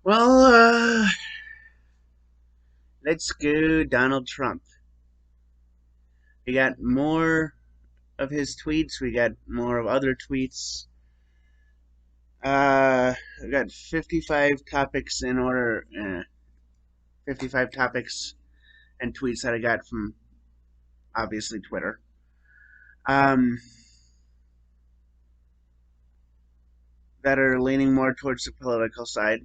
Well, let's go Donald Trump. We got more of his tweets. We got more of other tweets. We got 55 topics in order. 55 topics and tweets that I got from obviously Twitter. Um, that are leaning more towards the political side.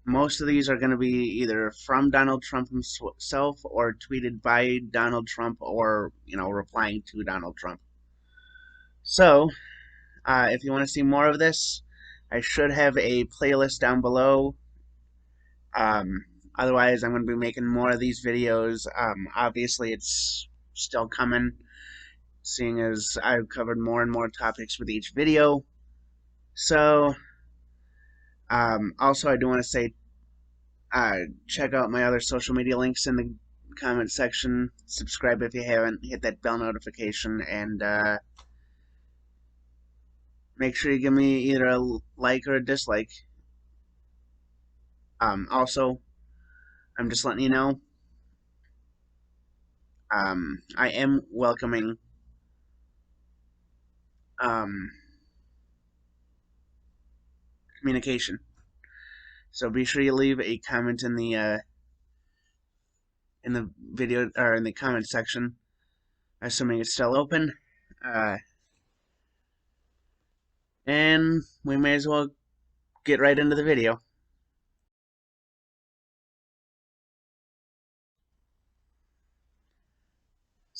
Most of these are going to be either from Donald Trump himself or tweeted by Donald Trump or, replying to Donald Trump. So, if you want to see more of this, I should have a playlist down below. Um, Otherwise, I'm going to be making more of these videos. Obviously, it's still coming, seeing as I've covered more and more topics with each video. So, also, I do want to say check out my other social media links in the comment section. Subscribe if you haven't. Hit that bell notification, and make sure you give me either a like or a dislike. Also, I'm just letting you know, I am welcoming um, communication. So be sure you leave a comment in the video or in the comment section, assuming it's still open. Uh, and we may as well get right into the video.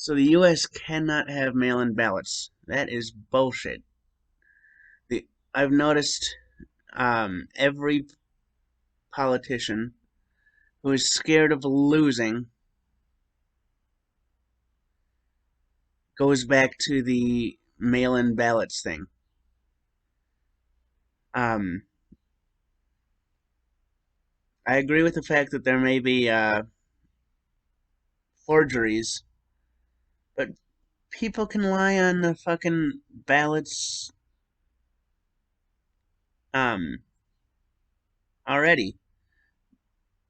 So the U.S. cannot have mail-in ballots. That is bullshit. I've noticed every politician who is scared of losing goes back to the mail-in ballots thing. Um, I agree with the fact that there may be forgeries, but people can lie on the fucking ballots um, already.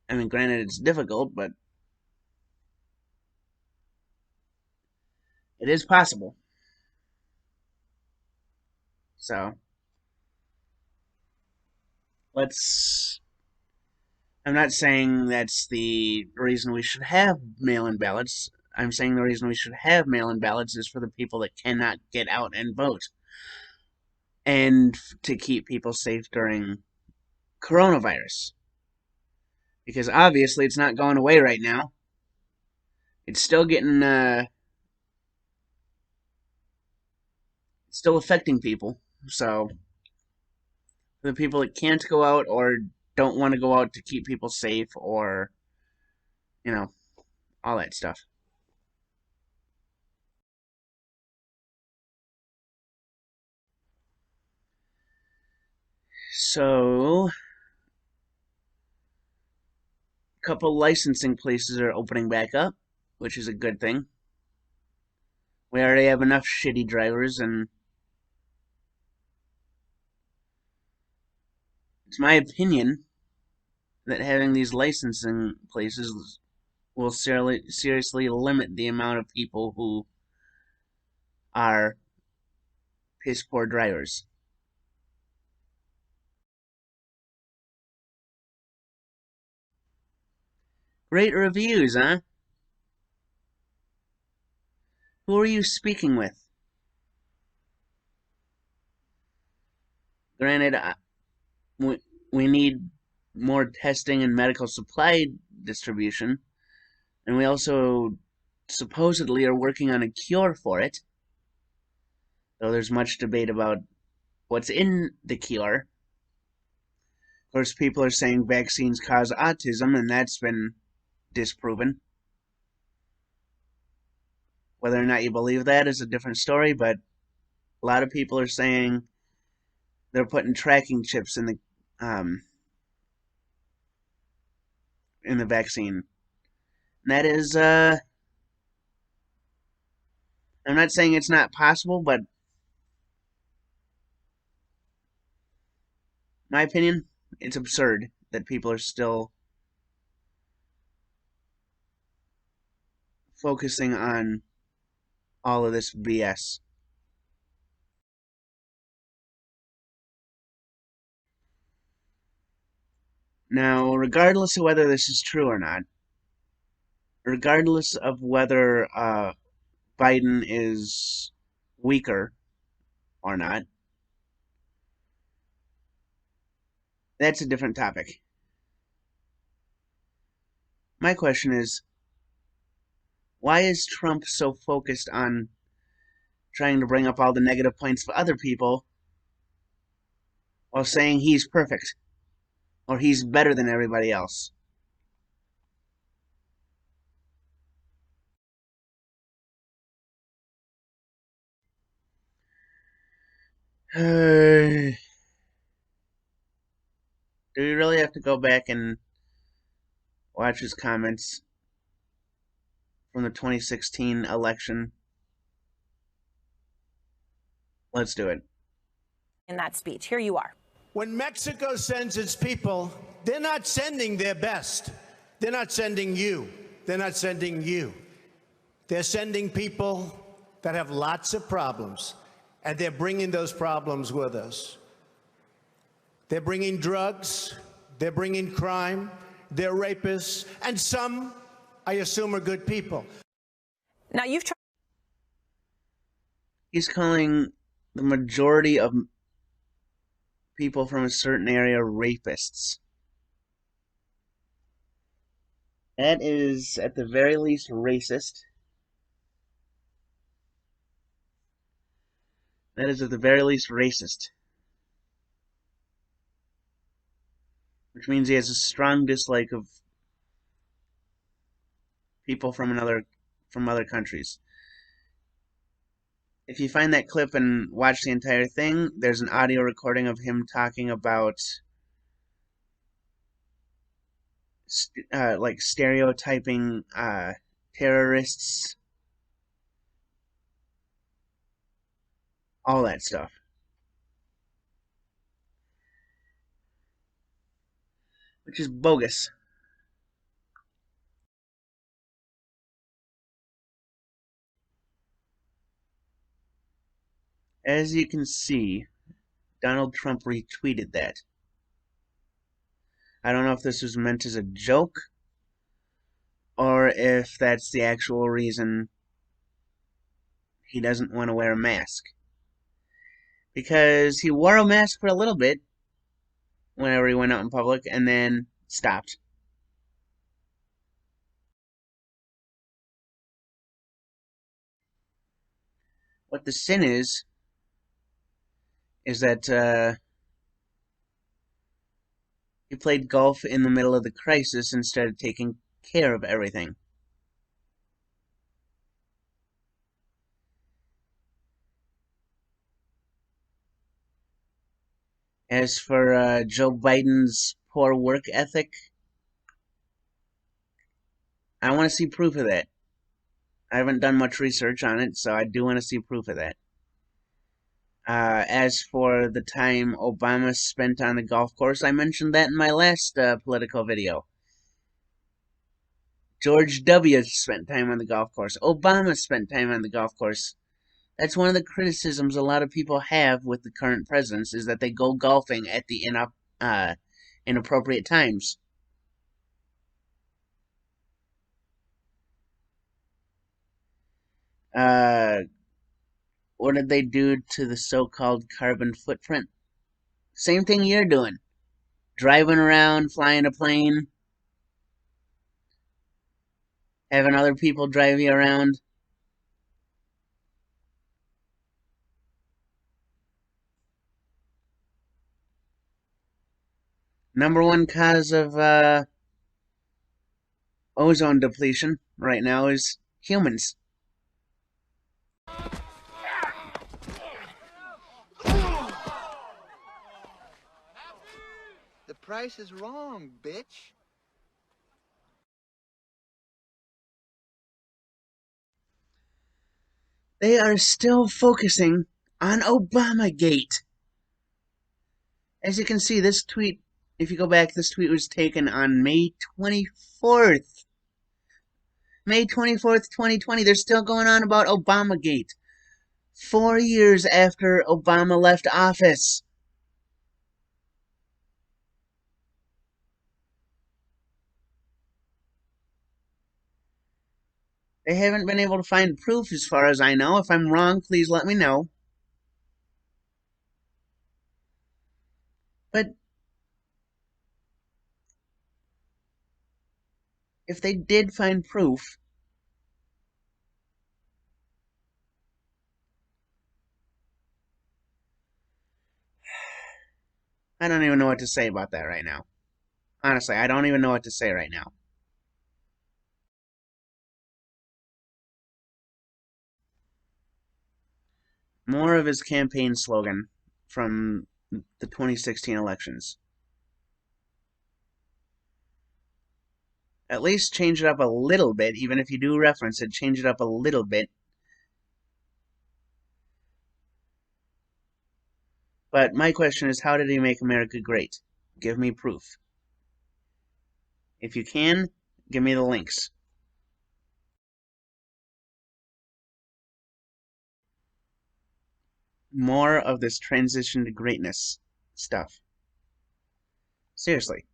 I mean, granted, it's difficult, but it is possible. So let's. I'm not saying that's the reason we should have mail-in ballots. I'm saying the reason we should have mail-in ballots is for the people that cannot get out and vote, and to keep people safe during coronavirus. Because obviously it's not going away right now. It's still getting, still affecting people. So, for the people that can't go out or don't want to go out to keep people safe or, you know, all that stuff. So, a couple licensing places are opening back up, which is a good thing. We already have enough shitty drivers, and it's my opinion that having these licensing places will seriously limit the amount of people who are piss poor drivers. Great reviews, huh? Who are you speaking with? Granted, we need more testing and medical supply distribution, and we also supposedly are working on a cure for it, though there's much debate about what's in the cure. Of course, people are saying vaccines cause autism, and that's been disproven. Whether or not you believe that is a different story, but a lot of people are saying they're putting tracking chips um, in the vaccine. And that is, I'm not saying it's not possible, but my opinion, it's absurd that people are still focusing on all of this BS. Now, regardless of whether this is true or not, regardless of whether Biden is weaker or not, that's a different topic. My question is, why is Trump so focused on trying to bring up all the negative points for other people while saying he's perfect or he's better than everybody else? Do we really have to go back and watch his comments from the 2016 election? Let's do it. In that speech, here you are. When Mexico sends its people, they're not sending their best. They're not sending you. They're not sending you. They're sending people that have lots of problems, and they're bringing those problems with us. They're bringing drugs, they're bringing crime, they're rapists, and some, I assume, are good people. Now, you've tried. He's calling the majority of people from a certain area rapists. That is, at the very least, racist. That is, at the very least, racist. Which means he has a strong dislike of people from other countries. If you find that clip and watch the entire thing, there's an audio recording of him talking about like stereotyping terrorists, all that stuff. Which is bogus. As you can see, Donald Trump retweeted that. I don't know if this was meant as a joke, or if that's the actual reason he doesn't want to wear a mask. Because he wore a mask for a little bit whenever he went out in public, and then stopped. What the sin is that he played golf in the middle of the crisis instead of taking care of everything. As for Joe Biden's poor work ethic, I want to see proof of that. I haven't done much research on it, so I do want to see proof of that. As for the time Obama spent on the golf course, I mentioned that in my last political video. George W. spent time on the golf course. Obama spent time on the golf course. That's one of the criticisms a lot of people have with the current presidents, is that they go golfing at the inappropriate times. What did they do to the so-called carbon footprint? Same thing you're doing. Driving around, flying a plane, having other people drive you around. Number one cause of ozone depletion right now is humans. The price is wrong, bitch. They are still focusing on Obamagate. As you can see, this tweet If you go back, this tweet was taken on May 24th. May 24th, 2020. They're still going on about Obamagate. 4 years after Obama left office. They haven't been able to find proof as far as I know. If I'm wrong, please let me know. But if they did find proof, I don't even know what to say about that right now. Honestly, I don't even know what to say right now. More of his campaign slogan from the 2016 elections. At least change it up a little bit, even if you do reference it, change it up a little bit. But my question is, how did he make America great? Give me proof. If you can, give me the links. More of this transition to greatness stuff. Seriously.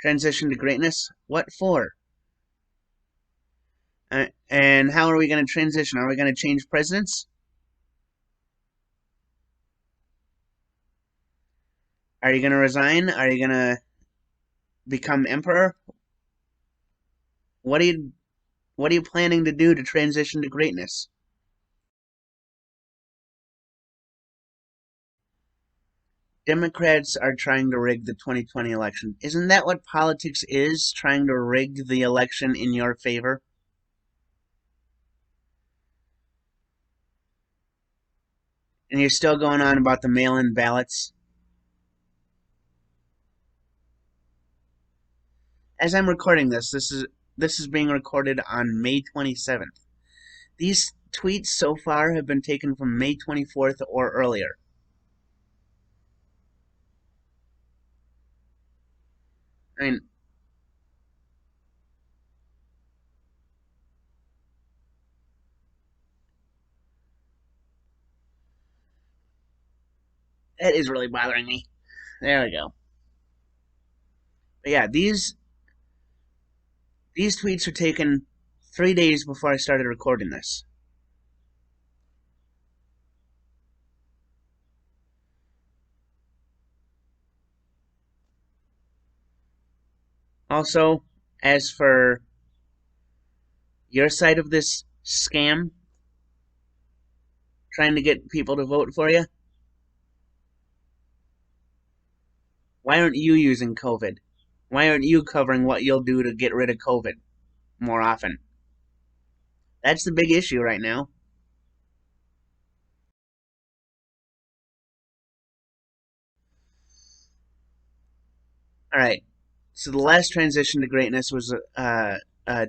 Transition to greatness? What for? And how are we going to transition? Are we going to change presidents? Are you going to resign? Are you going to become emperor? What are you planning to do to transition to greatness? Democrats are trying to rig the 2020 election. Isn't that what politics is? Trying to rig the election in your favor? And you're still going on about the mail-in ballots? As I'm recording this is being recorded on May 27th. These tweets so far have been taken from May 24th or earlier. I mean, that is really bothering me. There we go. But yeah, these tweets were taken 3 days before I started recording this. Also, as for your side of this scam, trying to get people to vote for you, why aren't you using COVID? Why aren't you covering what you'll do to get rid of COVID more often? That's the big issue right now. Alright, so the last transition to greatness was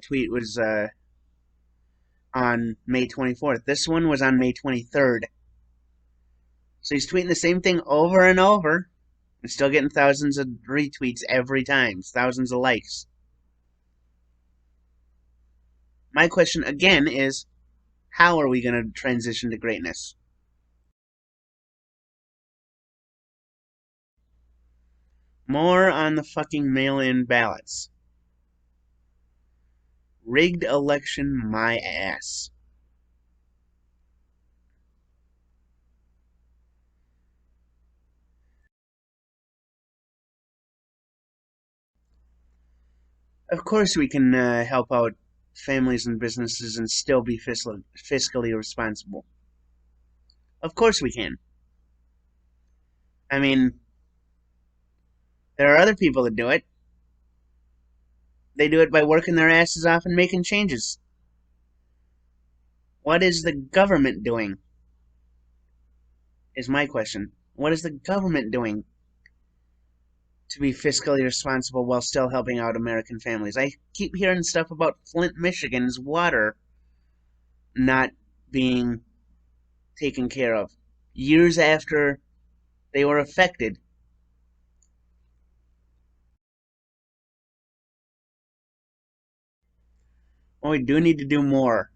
tweet was on May 24th. This one was on May 23rd. So he's tweeting the same thing over and over and still getting thousands of retweets every time, thousands of likes. My question again is, how are we going to transition to greatness? More on the fucking mail-in ballots. Rigged election, my ass. Of course we can help out families and businesses and still be fiscally responsible. Of course we can. I mean, there are other people that do it. They do it by working their asses off and making changes. What is the government doing? Is my question. What is the government doing to be fiscally responsible while still helping out American families? I keep hearing stuff about Flint, Michigan's water not being taken care of. Years after they were affected. Well, we do need to do more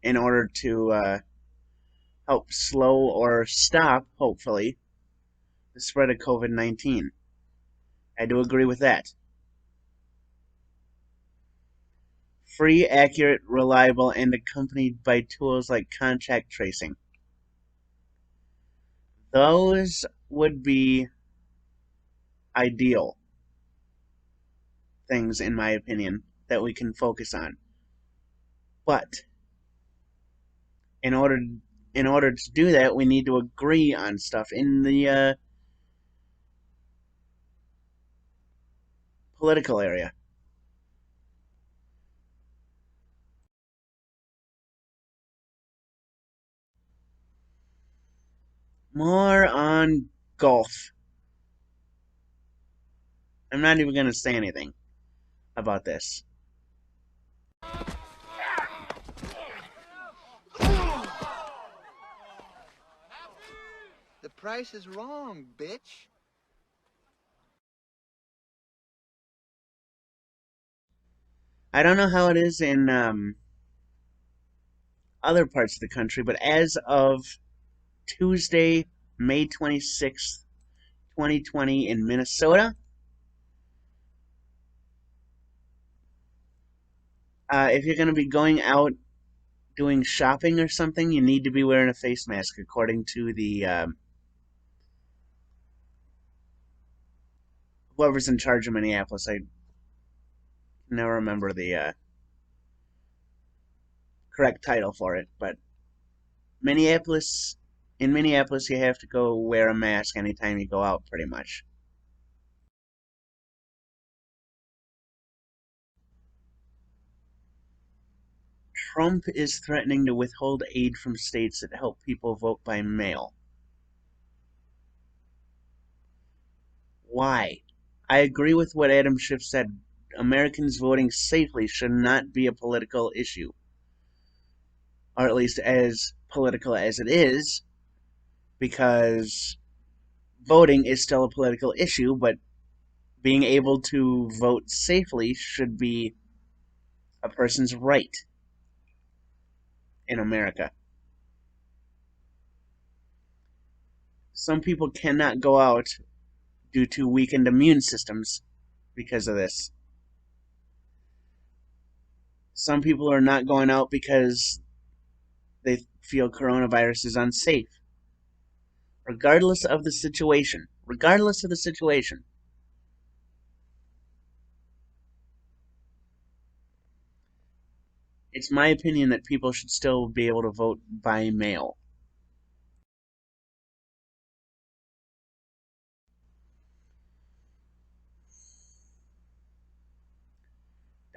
in order to help slow or stop, hopefully, the spread of COVID-19. I do agree with that. Free, accurate, reliable, and accompanied by tools like contact tracing. Those would be ideal things, in my opinion, that we can focus on. But in order to do that, we need to agree on stuff in the political area. More on golf. I'm not even going to say anything about this. The price is wrong, bitch. I don't know how it is in other parts of the country, but as of Tuesday, May 26th, 2020 in Minnesota, if you're going to be going out doing shopping or something, you need to be wearing a face mask, according to the whoever's in charge of Minneapolis. I never remember the correct title for it, but in Minneapolis, you have to go wear a mask anytime you go out, pretty much. Trump is threatening to withhold aid from states that help people vote by mail. Why? I agree with what Adam Schiff said. Americans voting safely should not be a political issue, or at least as political as it is, because voting is still a political issue, but being able to vote safely should be a person's right in America. Some people cannot go out due to weakened immune systems because of this. Some people are not going out because they feel coronavirus is unsafe. Regardless of the situation. It's my opinion that people should still be able to vote by mail.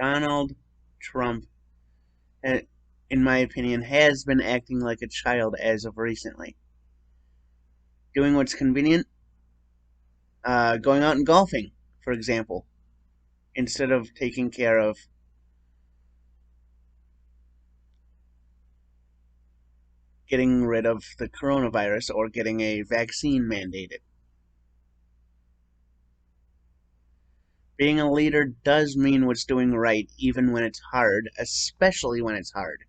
Donald Trump, in my opinion, has been acting like a child as of recently. Doing what's convenient, going out and golfing, for example, instead of taking care of getting rid of the coronavirus or getting a vaccine mandated. Being a leader does mean what's doing right, even when it's hard, especially when it's hard.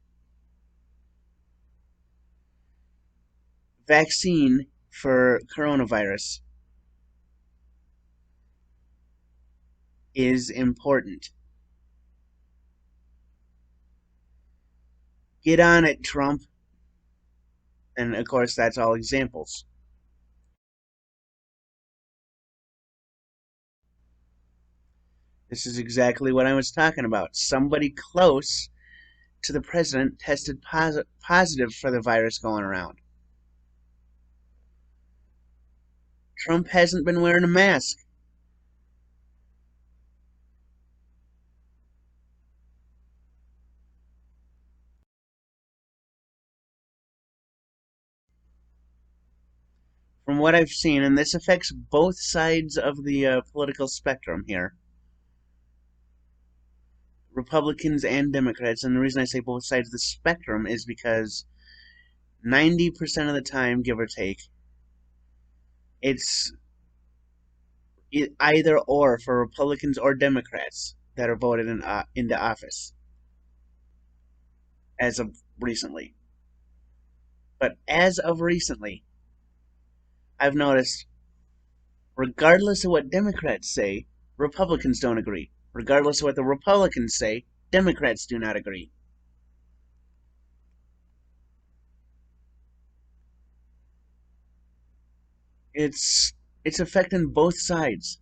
Vaccine for coronavirus is important. Get on it, Trump. And of course, that's all examples. This is exactly what I was talking about. Somebody close to the president tested positive for the virus going around. Trump hasn't been wearing a mask. From what I've seen, and this affects both sides of the political spectrum here, Republicans and Democrats, and the reason I say both sides of the spectrum is because 90% of the time, give or take, It's either or for Republicans or Democrats that are voted into office as of recently. But as of recently, I've noticed, regardless of what Democrats say, Republicans don't agree. Regardless of what the Republicans say, Democrats do not agree. It's affecting both sides.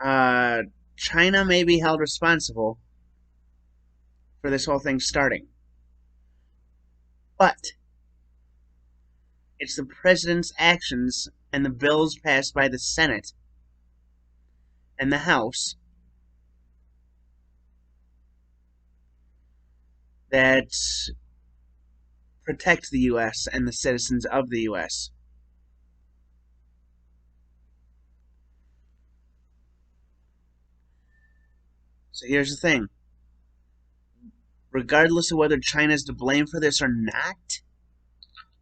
Uh, China may be held responsible for this whole thing starting, but it's the president's actions and the bills passed by the Senate and the House that protect the U.S. and the citizens of the U.S. So here's the thing. Regardless of whether China's to blame for this or not,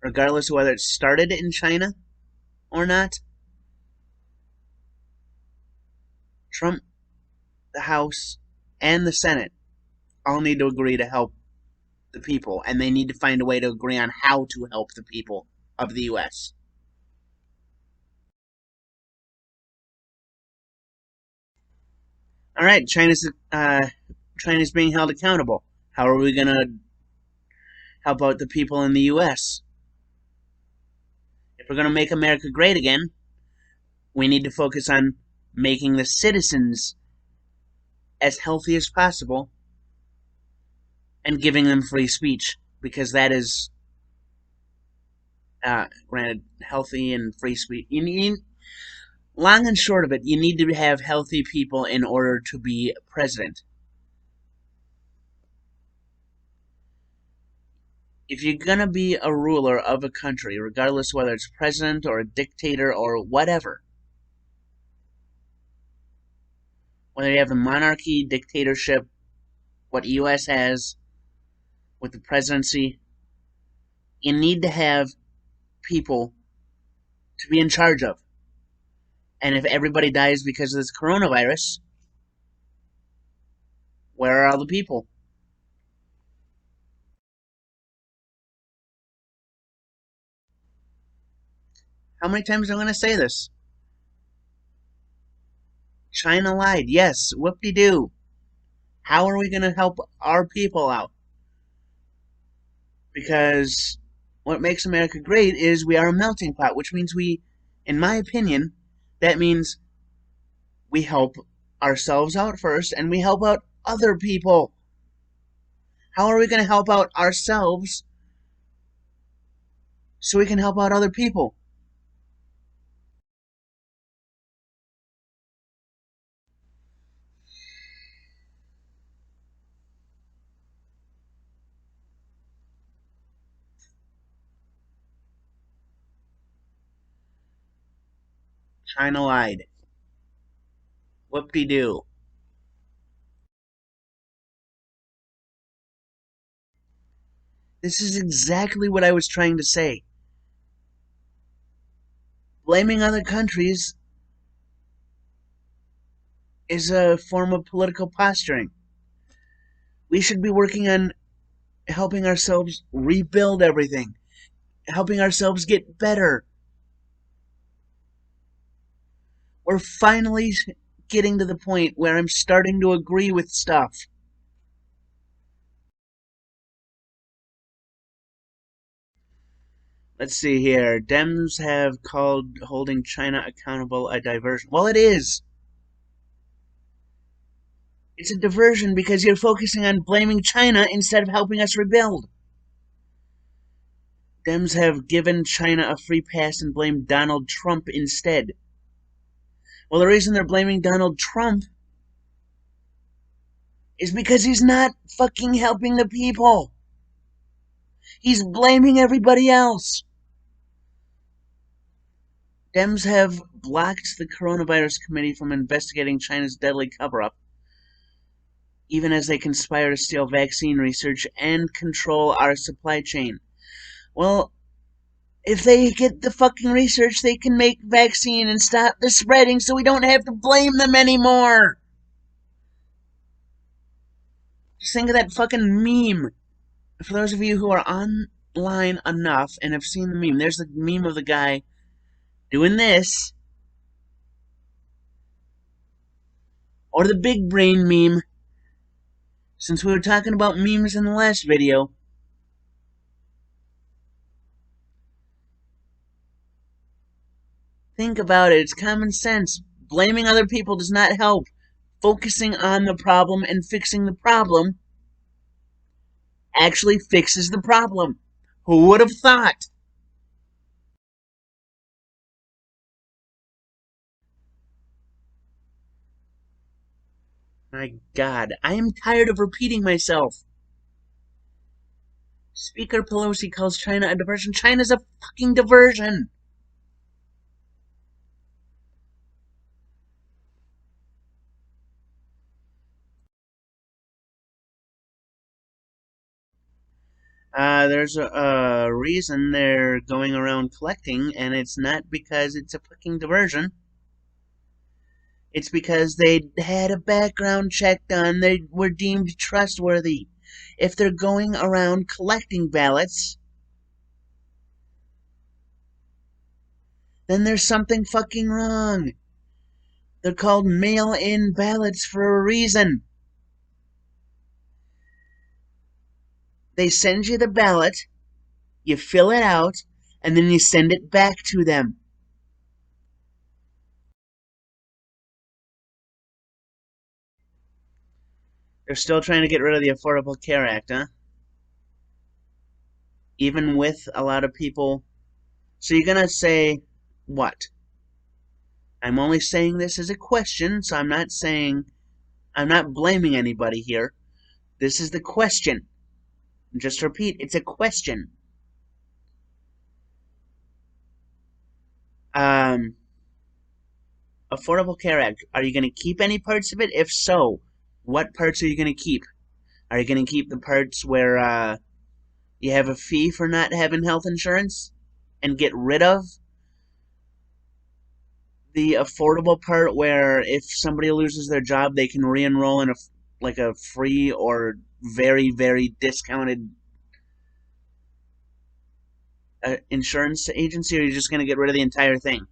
regardless of whether it started in China or not, Trump, the House, and the Senate all need to agree to help the people, and they need to find a way to agree on how to help the people of the U.S. All right, China's being held accountable. How are we gonna help out the people in the U.S.? If we're gonna make America great again, we need to focus on making the citizens as healthy as possible and giving them free speech, because that is granted healthy and free speech. You need, long and short of it, you need to have healthy people in order to be president. If you're gonna be a ruler of a country, regardless whether it's president or a dictator or whatever, whether you have a monarchy, dictatorship, what the U.S. has with the presidency, you need to have people to be in charge of. And if everybody dies because of this coronavirus, where are all the people? How many times am I going to say this? China lied. Yes, whoop-de-doo. How are we going to help our people out? Because what makes America great is we are a melting pot, which means we, in my opinion, that means we help ourselves out first and we help out other people. How are we going to help out ourselves so we can help out other people? China lied. Whoop-de-doo. This is exactly what I was trying to say. Blaming other countries is a form of political posturing. We should be working on helping ourselves rebuild everything, helping ourselves get better. We're finally getting to the point where I'm starting to agree with stuff. Let's see here. Dems have called holding China accountable a diversion. Well, it is. It's a diversion because you're focusing on blaming China instead of helping us rebuild. Dems have given China a free pass and blamed Donald Trump instead. Well, the reason they're blaming Donald Trump is because he's not fucking helping the people. He's blaming everybody else. Dems have blocked the Coronavirus Committee from investigating China's deadly cover-up. even as they conspire to steal vaccine research and control our supply chain. Well, if they get the fucking research, they can make vaccine and stop the spreading so we don't have to blame them anymore. Just think of that fucking meme. For those of you who are online enough and have seen the meme, there's the meme of the guy doing this. Or the big brain meme. Since we were talking about memes in the last video. Think about it. It's common sense. Blaming other people does not help. Focusing on the problem and fixing the problem actually fixes the problem. Who would have thought? My God, I am tired of repeating myself. Speaker Pelosi calls China a diversion. China's a fucking diversion. There's a reason they're going around collecting, and it's not because it's a fucking diversion. It's because they had a background check done. They were deemed trustworthy. If they're going around collecting ballots, then there's something fucking wrong. They're called mail-in ballots for a reason. They send you the ballot, you fill it out, and then you send it back to them. They're still trying to get rid of the Affordable Care Act, huh? Even with a lot of people. So you're gonna say, what? I'm only saying this as a question, so I'm not blaming anybody here. This is the question. Just repeat, it's a question. Affordable Care Act. Are you going to keep any parts of it? If so, what parts are you going to keep? Are you going to keep the parts where you have a fee for not having health insurance and get rid of the affordable part where if somebody loses their job, they can re-enroll in a free or very, very discounted insurance agency, or are you just going to get rid of the entire thing?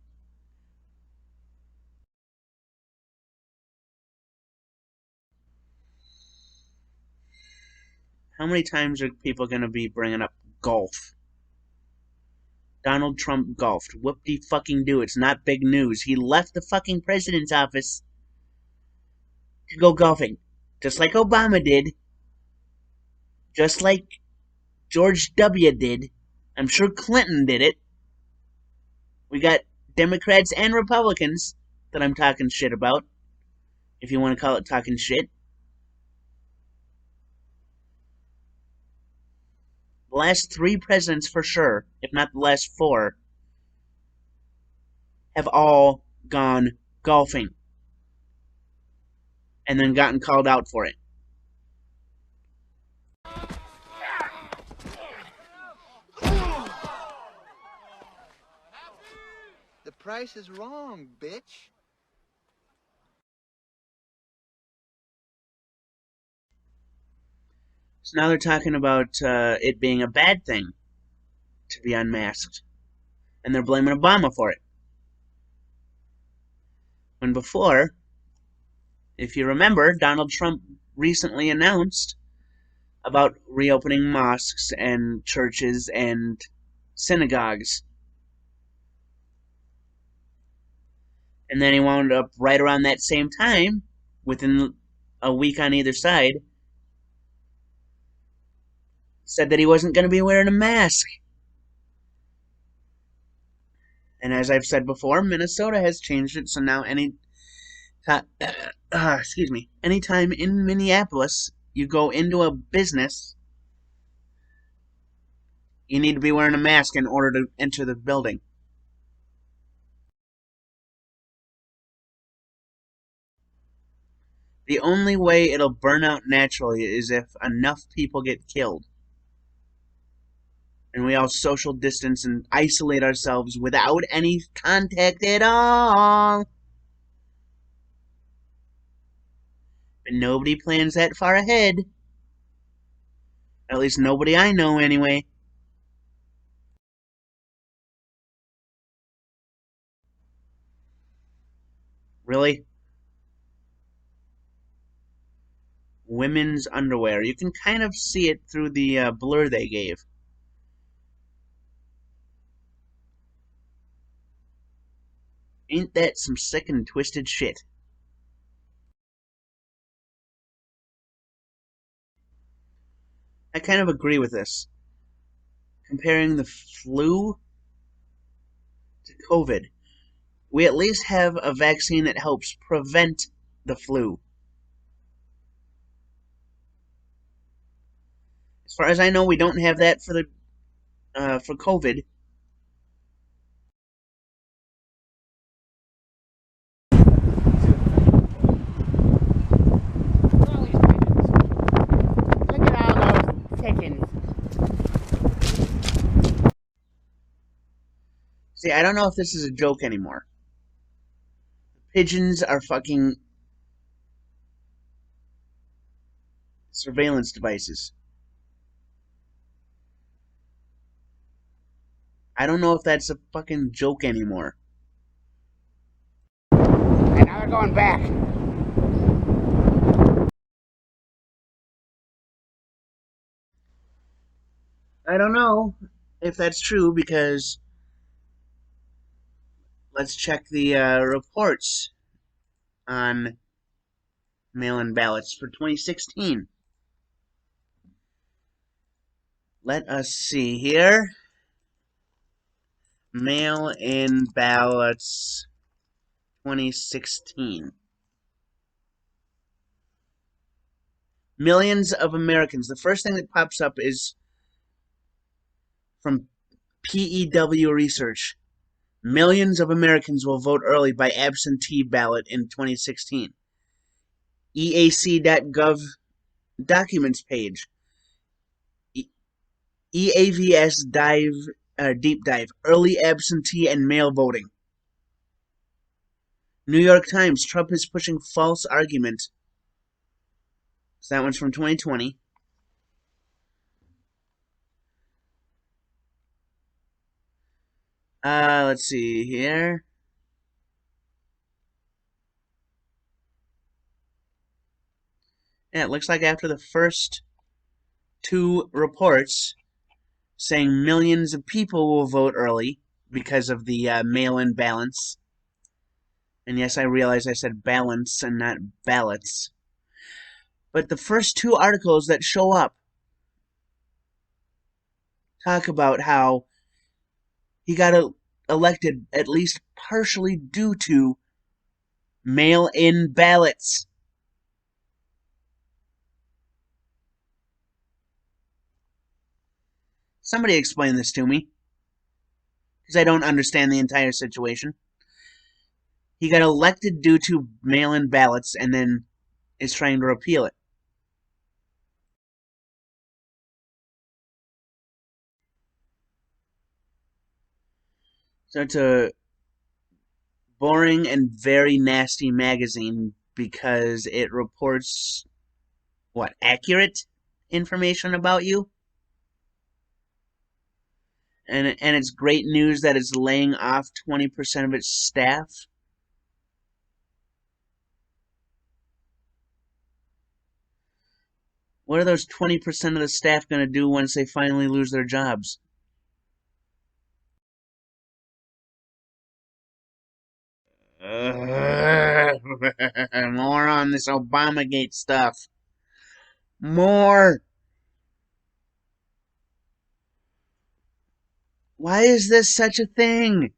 How many times are people going to be bringing up golf? Donald Trump golfed. Whoop-de-fucking-do. It's not big news. He left the fucking president's office to go golfing. Just like Obama did. Just like George W. did. I'm sure Clinton did it. We got Democrats and Republicans that I'm talking shit about. If you want to call it talking shit. The last 3 presidents for sure, if not the last 4, have all gone golfing. And then gotten called out for it. The price is wrong, bitch. So now they're talking about it being a bad thing to be unmasked. And they're blaming Obama for it. When before, if you remember, Donald Trump recently announced about reopening mosques and churches and synagogues. And then he wound up right around that same time, within a week on either side, said that he wasn't going to be wearing a mask. And as I've said before, Minnesota has changed it, so now anytime in Minneapolis you go into a business, you need to be wearing a mask in order to enter the building. The only way it'll burn out naturally is if enough people get killed. And we all social distance and isolate ourselves without any contact at all. But nobody plans that far ahead. At least nobody I know, anyway. Really? Women's underwear. You can kind of see it through the blur they gave. Ain't that some sick and twisted shit? I kind of agree with this. Comparing the flu to COVID, we at least have a vaccine that helps prevent the flu. As far as I know, we don't have that for COVID. Look at all those chickens. See, I don't know if this is a joke anymore. Pigeons are fucking surveillance devices. I don't know if that's a fucking joke anymore. And now they're going back. I don't know if that's true because let's check the reports on mail-in ballots for 2016. Let us see here. Mail-in ballots 2016. Millions of Americans. The first thing that pops up is from PEW Research. Millions of Americans will vote early by absentee ballot in 2016. EAC.gov documents page. EAVS deep dive. Early absentee and mail voting. New York Times. Trump is pushing false argument. So that one's from 2020. Let's see here. Yeah, it looks like after the first two reports saying millions of people will vote early because of the mail-in balance. And yes, I realize I said balance and not ballots. But the first two articles that show up talk about how he got elected at least partially due to mail-in ballots. Somebody explain this to me, because I don't understand the entire situation. He got elected due to mail-in ballots and then is trying to repeal it. So it's a boring and very nasty magazine because it reports, what, accurate information about you? And it's great news that it's laying off 20% of its staff. What are those 20% of the staff going to do once they finally lose their jobs? More on this Obamagate stuff. More. Why is this such a thing?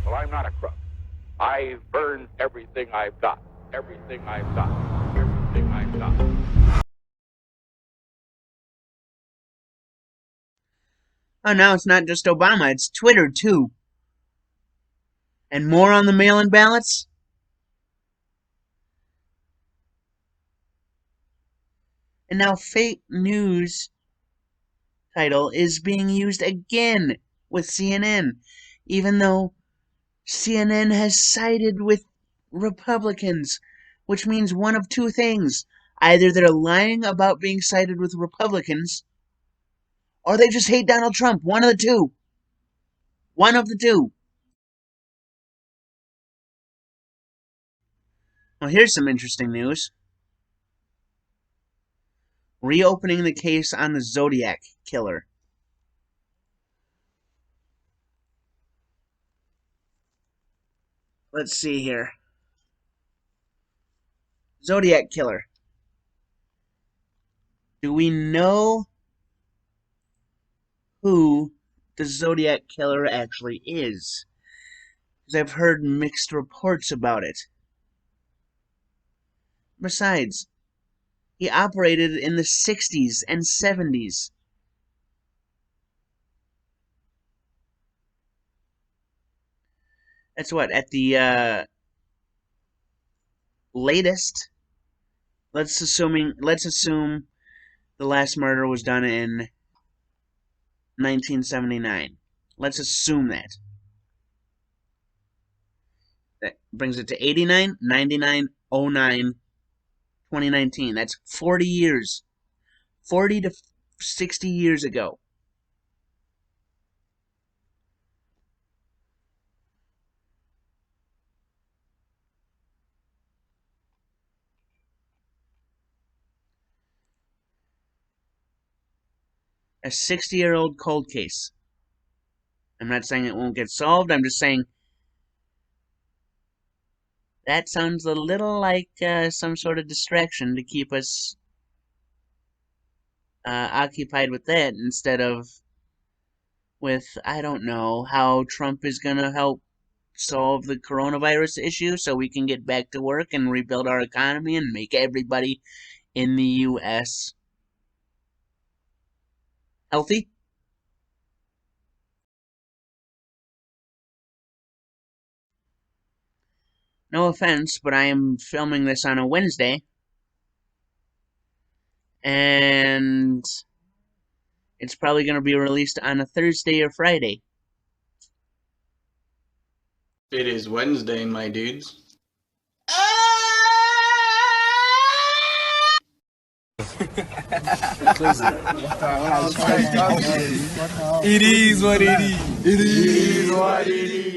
Well, I'm not a crook. I've burned everything I've got. Everything I've got. Everything I've got. Oh, now it's not just Obama, it's Twitter, too. And more on the mail-in ballots? And now fake news title is being used again with CNN, even though CNN has sided with Republicans, which means one of two things. Either they're lying about being sided with Republicans, or they just hate Donald Trump. One of the two. One of the two. Well, here's some interesting news. Reopening the case on the Zodiac killer. Let's see here. Zodiac killer. Do we know who the Zodiac killer actually is? Because I've heard mixed reports about it. Besides, he operated in the 60s and 70s. That's what, at the latest. Let's assume the last murder was done in 1979. Let's assume that. That brings it to 89, 99, 09, 2019. That's 40 years. 40 to 60 years ago. A 60-year-old cold case. I'm not saying it won't get solved. I'm just saying that sounds a little like some sort of distraction to keep us occupied with that instead of with, I don't know, how Trump is going to help solve the coronavirus issue so we can get back to work and rebuild our economy and make everybody in the U.S. healthy. No offense, but I am filming this on a Wednesday, and it's probably going to be released on a Thursday or Friday. It is Wednesday, my dudes. It is what it is. It is what it is.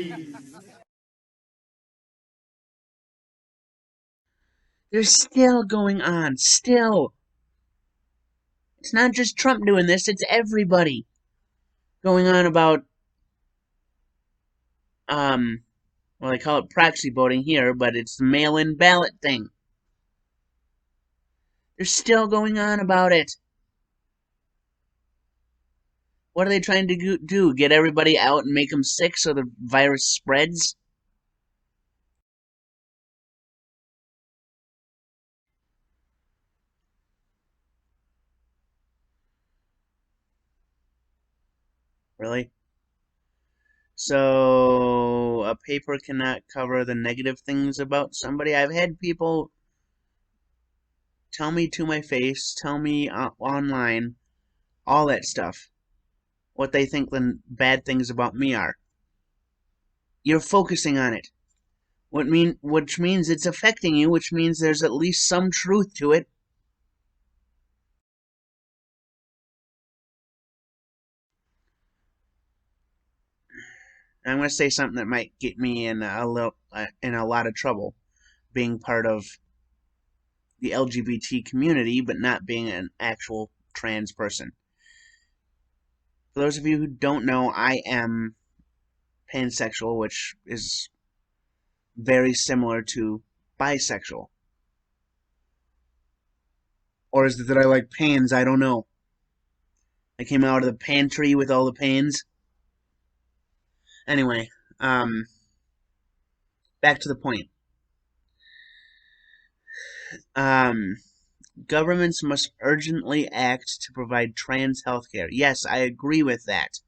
They're still going on. Still. It's not just Trump doing this, it's everybody going on about, well, they call it proxy voting here, but it's the mail-in ballot thing. They're still going on about it. What are they trying to do? Get everybody out and make them sick so the virus spreads? Really? So, a paper cannot cover the negative things about somebody? I've had people tell me to my face, tell me online, all that stuff, what they think the bad things about me are. You're focusing on it. Which means it's affecting you, which means there's at least some truth to it. I'm going to say something that might get me in a lot of trouble, being part of the LGBT community, but not being an actual trans person. For those of you who don't know, I am pansexual, which is very similar to bisexual. Or is it that I like pans? I don't know. I came out of the pantry with all the pans. Anyway, back to the point. Governments must urgently act to provide trans healthcare. Yes, I agree with that.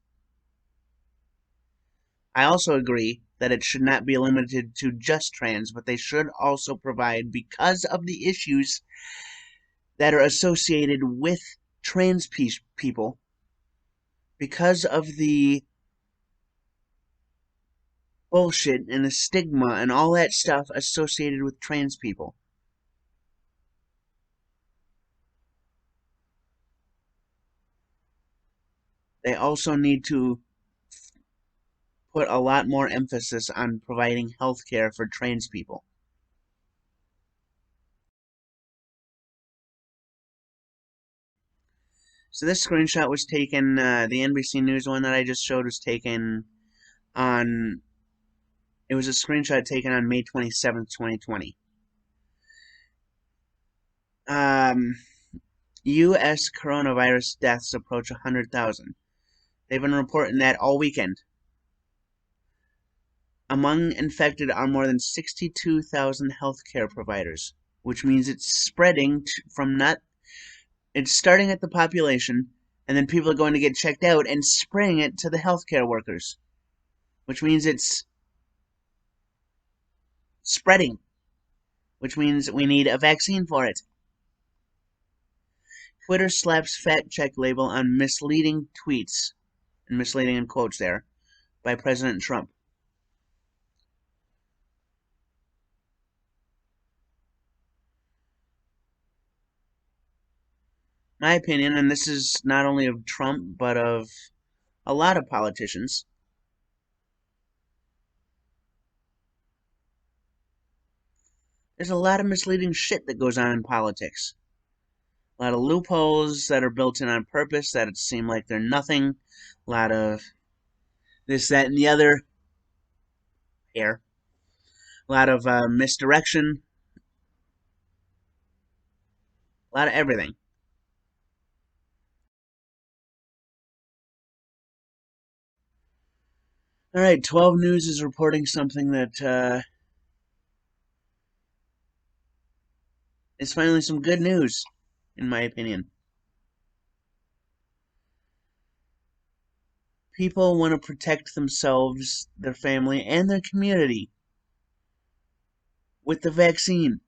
I also agree that it should not be limited to just trans, but they should also provide, because of the issues that are associated with trans people because of the bullshit and the stigma and all that stuff associated with trans people. They also need to put a lot more emphasis on providing health care for trans people. So this screenshot was taken, the NBC News one that I just showed was taken on, it was a screenshot taken on May 27th, 2020. U.S. coronavirus deaths approach 100,000. They've been reporting that all weekend. Among infected are more than 62,000 healthcare providers, which means it's spreading from it's starting at the population, and then people are going to get checked out and spraying it to the healthcare workers, which means it's spreading, which means we need a vaccine for it. Twitter slaps fact check label on misleading tweets, and misleading in quotes there, by President Trump. My opinion, and this is not only of Trump, but of a lot of politicians, there's a lot of misleading shit that goes on in politics. A lot of loopholes that are built in on purpose that seem like they're nothing. A lot of this, that, and the other. Here. A lot of misdirection. A lot of everything. Alright, 12 News is reporting something that is finally some good news, in my opinion. People want to protect themselves, their family, and their community with the vaccine.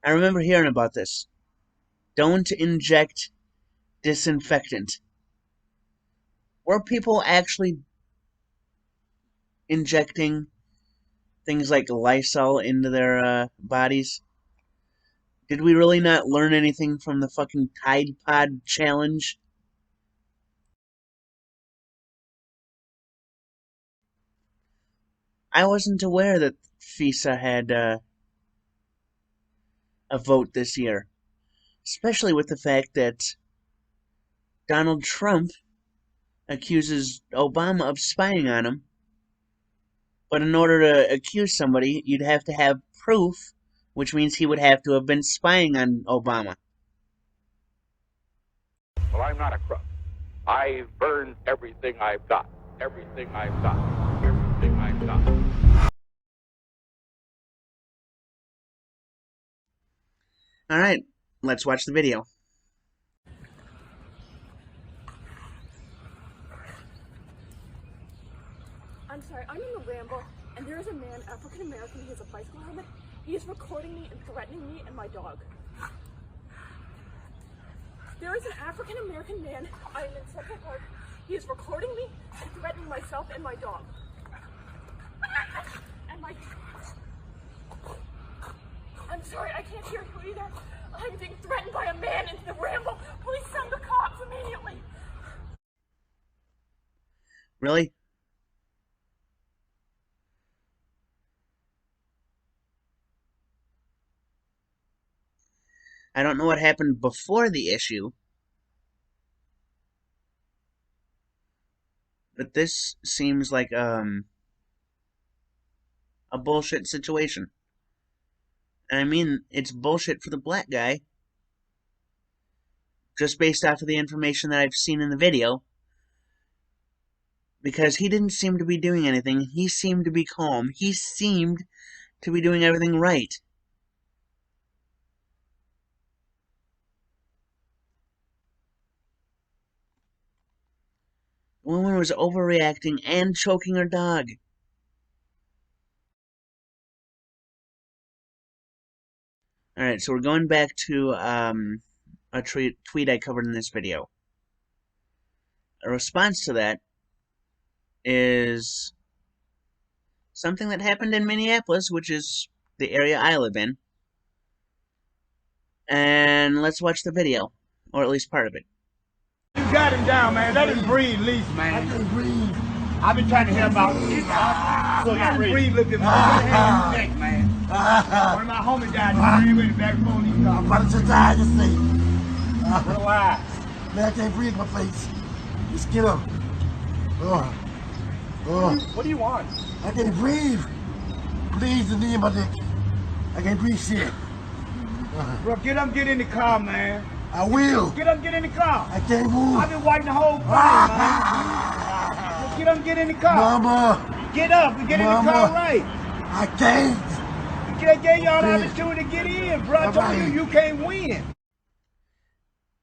I remember hearing about this. Don't inject disinfectant. Were people actually injecting things like Lysol into their bodies? Did we really not learn anything from the fucking Tide Pod challenge? I wasn't aware that FISA had a vote this year, especially with the fact that Donald Trump accuses Obama of spying on him. But in order to accuse somebody, you'd have to have proof, which means he would have to have been spying on Obama. Well, I'm not a crook. I've burned everything I've got. Everything I've got. Everything I've got. Alright, let's watch the video. I'm sorry, I'm in the Ramble, and there is a man, African American, he has a bicycle helmet. He is recording me and threatening me and my dog. There is an African American man, I am in Central Park. He is recording me and threatening myself and my dog. And my... I'm sorry, I can't hear you either. I'm being threatened by a man in the Ramble. Please send the cops immediately. Really? I don't know what happened before the issue, but this seems like a bullshit situation. And I mean, it's bullshit for the black guy, just based off of the information that I've seen in the video, because he didn't seem to be doing anything. He seemed to be calm. He seemed to be doing everything right. The woman was overreacting and choking her dog. Alright, so we're going back to a tweet I covered in this video. A response to that is something that happened in Minneapolis, which is the area I live in. And let's watch the video, or at least part of it. You got him down, man. Let him breathe, at least, man. I can't breathe. I've been trying to help out. Look, I breathe. Look at me. Neck, man. One of my homies died. He's ready back home. I'm about to die to sleep. Relax. Man, I can't breathe my face. Just get up. What do you want? I can't breathe. Please, the knee in my neck. I can't breathe shit. Bro, get up, get in the car, man. I will. Get up, get in the car. I can't move. I've been wiping the whole plane, man. Get up, get in the car. Mama. Get up and get in the car right. I can't. I gave y'all the opportunity to get in, bro. I told you can't win.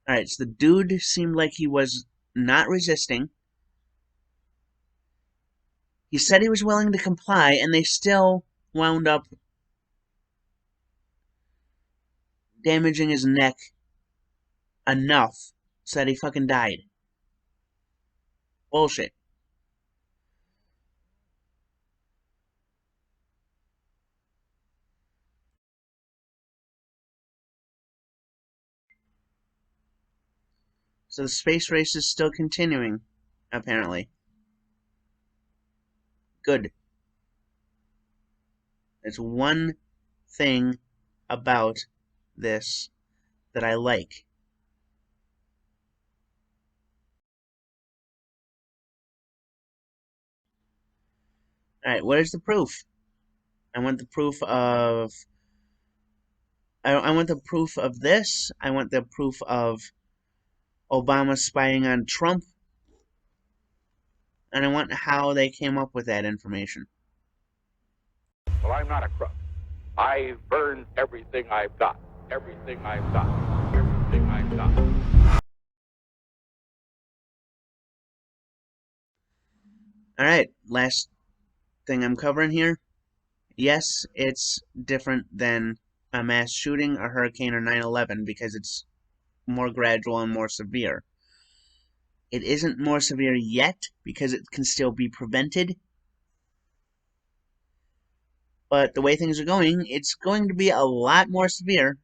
Alright, so the dude seemed like he was not resisting. He said he was willing to comply, and they still wound up damaging his neck enough so that he fucking died. Bullshit. So the space race is still continuing, apparently. Good. There's one thing about this that I like. Alright, where's the proof? I want the proof of... I want the proof of this. I want the proof of Obama spying on Trump. And I want how they came up with that information. Well, I'm not a crook. I've burned everything I've got. Everything I've got. Everything I've got. Alright, last thing I'm covering here. Yes, it's different than a mass shooting, a hurricane, or 9/11 because it's more gradual and more severe. It isn't more severe yet because it can still be prevented. But the way things are going, it's going to be a lot more severe